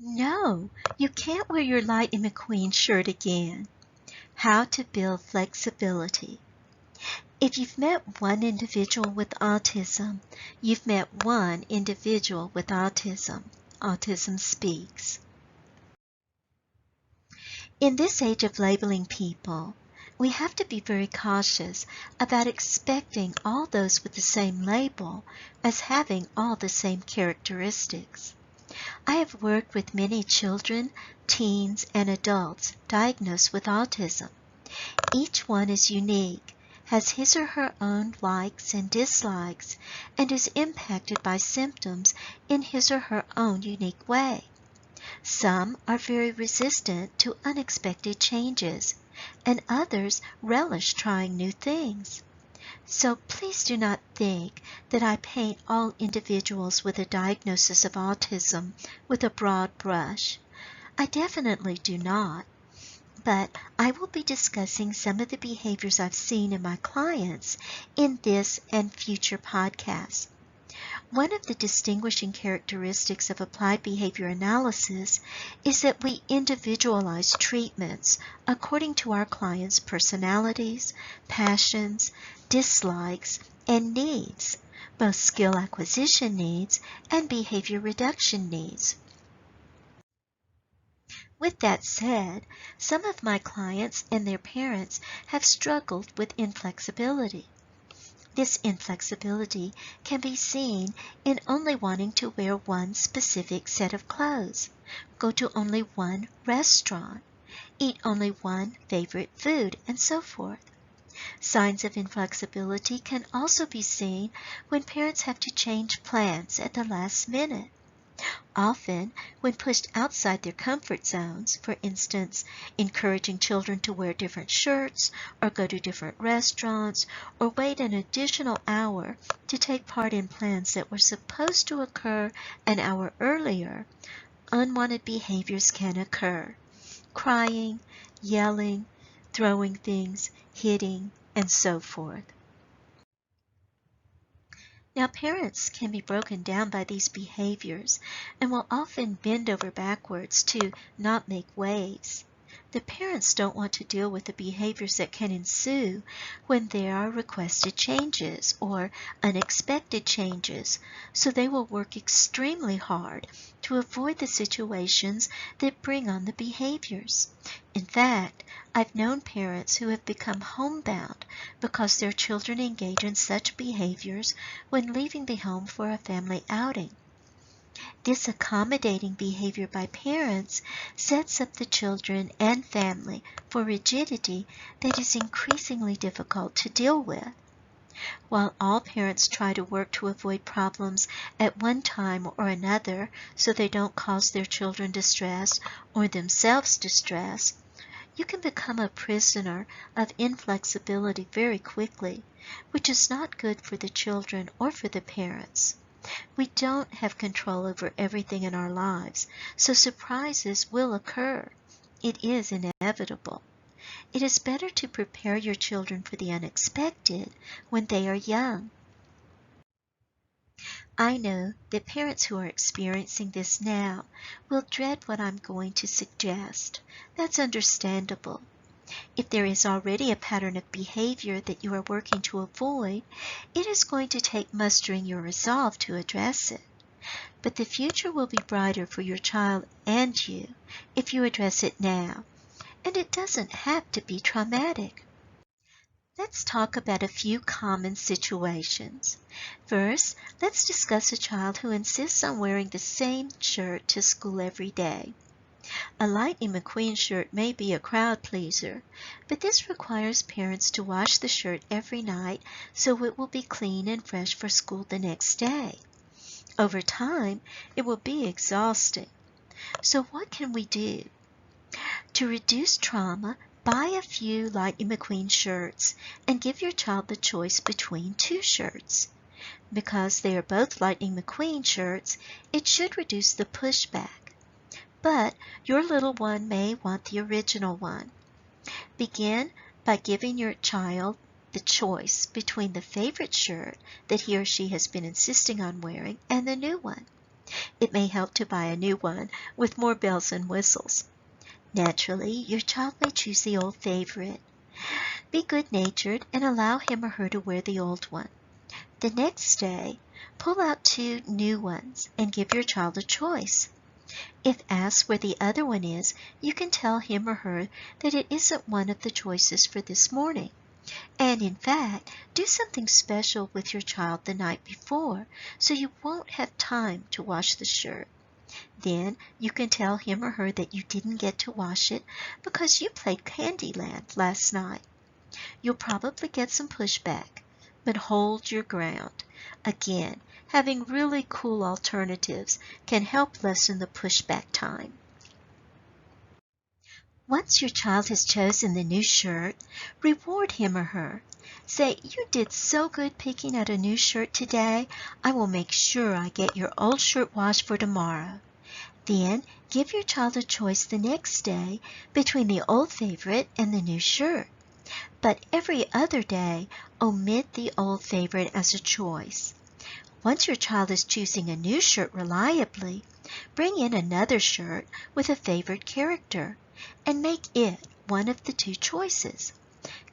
No, you can't wear your Lightning McQueen shirt again. How to build flexibility. If you've met one individual with autism, you've met one individual with autism. Autism speaks. In this age of labeling people, we have to be very cautious about expecting all those with the same label as having all the same characteristics. I have worked with many children, teens, and adults diagnosed with autism. Each one is unique, has his or her own likes and dislikes, and is impacted by symptoms in his or her own unique way. Some are very resistant to unexpected changes, and others relish trying new things. So please do not think that I paint all individuals with a diagnosis of autism with a broad brush. I definitely do not. But I will be discussing some of the behaviors I've seen in my clients in this and future podcasts. One of the distinguishing characteristics of applied behavior analysis is that we individualize treatments according to our clients' personalities, passions, dislikes, and needs, both skill acquisition needs and behavior reduction needs. With that said, some of my clients and their parents have struggled with inflexibility. This inflexibility can be seen in only wanting to wear one specific set of clothes, go to only one restaurant, eat only one favorite food, and so forth. Signs of inflexibility can also be seen when parents have to change plans at the last minute. Often, when pushed outside their comfort zones, for instance, encouraging children to wear different shirts, or go to different restaurants, or wait an additional hour to take part in plans that were supposed to occur an hour earlier, unwanted behaviors can occur. Crying, yelling, throwing things, hitting, and so forth. Now, parents can be broken down by these behaviors and will often bend over backwards to not make waves. The parents don't want to deal with the behaviors that can ensue when there are requested changes or unexpected changes, so they will work extremely hard to avoid the situations that bring on the behaviors. In fact, I've known parents who have become homebound because their children engage in such behaviors when leaving the home for a family outing. This accommodating behavior by parents sets up the children and family for rigidity that is increasingly difficult to deal with. While all parents try to work to avoid problems at one time or another so they don't cause their children distress or themselves distress, you can become a prisoner of inflexibility very quickly, which is not good for the children or for the parents. We don't have control over everything in our lives, so surprises will occur. It is inevitable. It is better to prepare your children for the unexpected when they are young. I know that parents who are experiencing this now will dread what I'm going to suggest. That's understandable. If there is already a pattern of behavior that you are working to avoid, it is going to take mustering your resolve to address it. But the future will be brighter for your child and you if you address it now, and it doesn't have to be traumatic. Let's talk about a few common situations. First, let's discuss a child who insists on wearing the same shirt to school every day. A Lightning McQueen shirt may be a crowd pleaser, but this requires parents to wash the shirt every night so it will be clean and fresh for school the next day. Over time, it will be exhausting. So what can we do? To reduce trauma, buy a few Lightning McQueen shirts and give your child the choice between two shirts. Because they are both Lightning McQueen shirts, it should reduce the pushback. But your little one may want the original one. Begin by giving your child the choice between the favorite shirt that he or she has been insisting on wearing and the new one. It may help to buy a new one with more bells and whistles. Naturally, your child may choose the old favorite. Be good-natured and allow him or her to wear the old one. The next day, pull out 2 new ones and give your child a choice. If asked where the other one is, you can tell him or her that it isn't one of the choices for this morning. And in fact, do something special with your child the night before so you won't have time to wash the shirt. Then you can tell him or her that you didn't get to wash it because you played Candyland last night. You'll probably get some pushback, but hold your ground. Again, having really cool alternatives can help lessen the pushback time. Once your child has chosen the new shirt, reward him or her. Say, "You did so good picking out a new shirt today. I will make sure I get your old shirt washed for tomorrow." Then give your child a choice the next day between the old favorite and the new shirt. But every other day, omit the old favorite as a choice. Once your child is choosing a new shirt reliably, bring in another shirt with a favorite character and make it one of the 2 choices.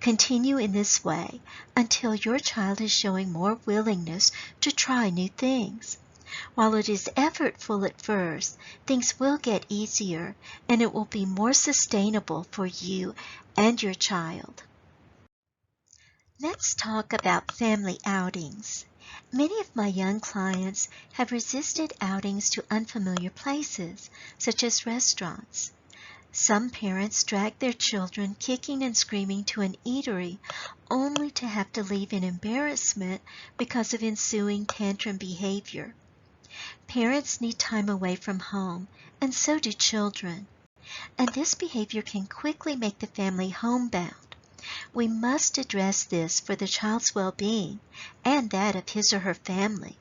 Continue in this way until your child is showing more willingness to try new things. While it is effortful at first, things will get easier and it will be more sustainable for you and your child. Let's talk about family outings. Many of my young clients have resisted outings to unfamiliar places, such as restaurants. Some parents drag their children kicking and screaming to an eatery only to have to leave in embarrassment because of ensuing tantrum behavior. Parents need time away from home, and so do children. And this behavior can quickly make the family homebound. We must address this for the child's well-being and that of his or her family.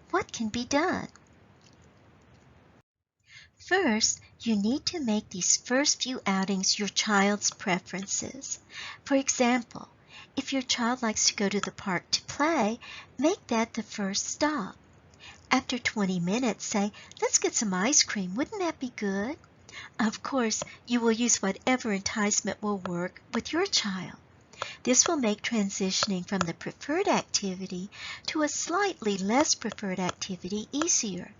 What can be done? First, you need to make these first few outings your child's preferences. For example, if your child likes to go to the park to play, make that the first stop. After 20 minutes, say, "Let's get some ice cream. Wouldn't that be good?" Of course, you will use whatever enticement will work with your child. This will make transitioning from the preferred activity to a slightly less preferred activity easier.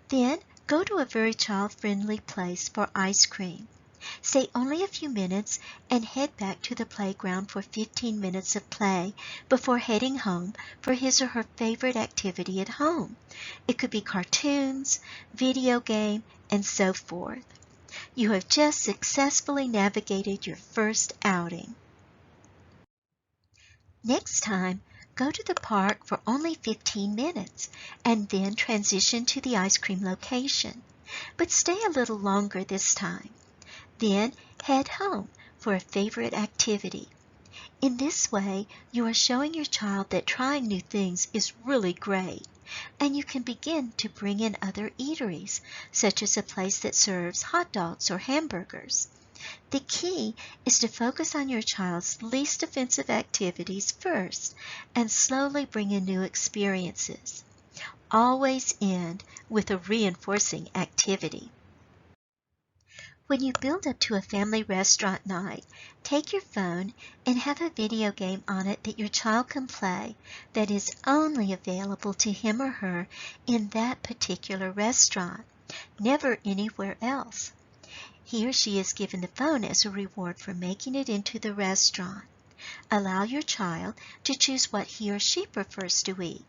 Then, go to a very child-friendly place for ice cream. Stay only a few minutes and head back to the playground for 15 minutes of play before heading home for his or her favorite activity at home. It could be cartoons, video game, and so forth. You have just successfully navigated your first outing. Next time, go to the park for only 15 minutes and then transition to the ice cream location. But stay a little longer this time. Then head home for a favorite activity. In this way, you are showing your child that trying new things is really great, and you can begin to bring in other eateries, such as a place that serves hot dogs or hamburgers. The key is to focus on your child's least offensive activities first and slowly bring in new experiences. Always end with a reinforcing activity. When you build up to a family restaurant night, take your phone and have a video game on it that your child can play that is only available to him or her in that particular restaurant, never anywhere else. He or she is given the phone as a reward for making it into the restaurant. Allow your child to choose what he or she prefers to eat.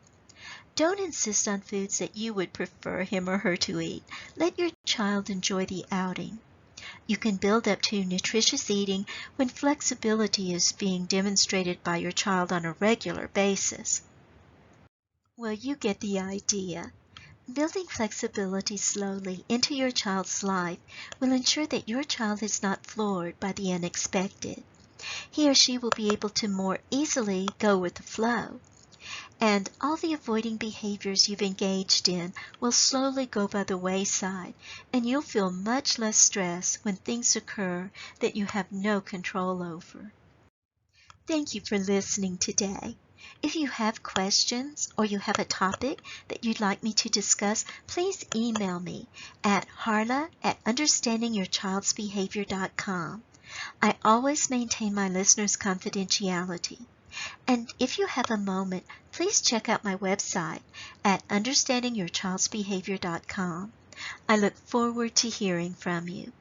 Don't insist on foods that you would prefer him or her to eat. Let your child enjoy the outing. You can build up to nutritious eating when flexibility is being demonstrated by your child on a regular basis. Well, you get the idea. Building flexibility slowly into your child's life will ensure that your child is not floored by the unexpected. He or she will be able to more easily go with the flow. And all the avoiding behaviors you've engaged in will slowly go by the wayside, and you'll feel much less stress when things occur that you have no control over. Thank you for listening today. If you have questions or you have a topic that you'd like me to discuss, please email me at harla@understandingyourchildsbehavior.com. I always maintain my listeners' confidentiality. And if you have a moment, please check out my website at understandingyourchildsbehavior.com. I look forward to hearing from you.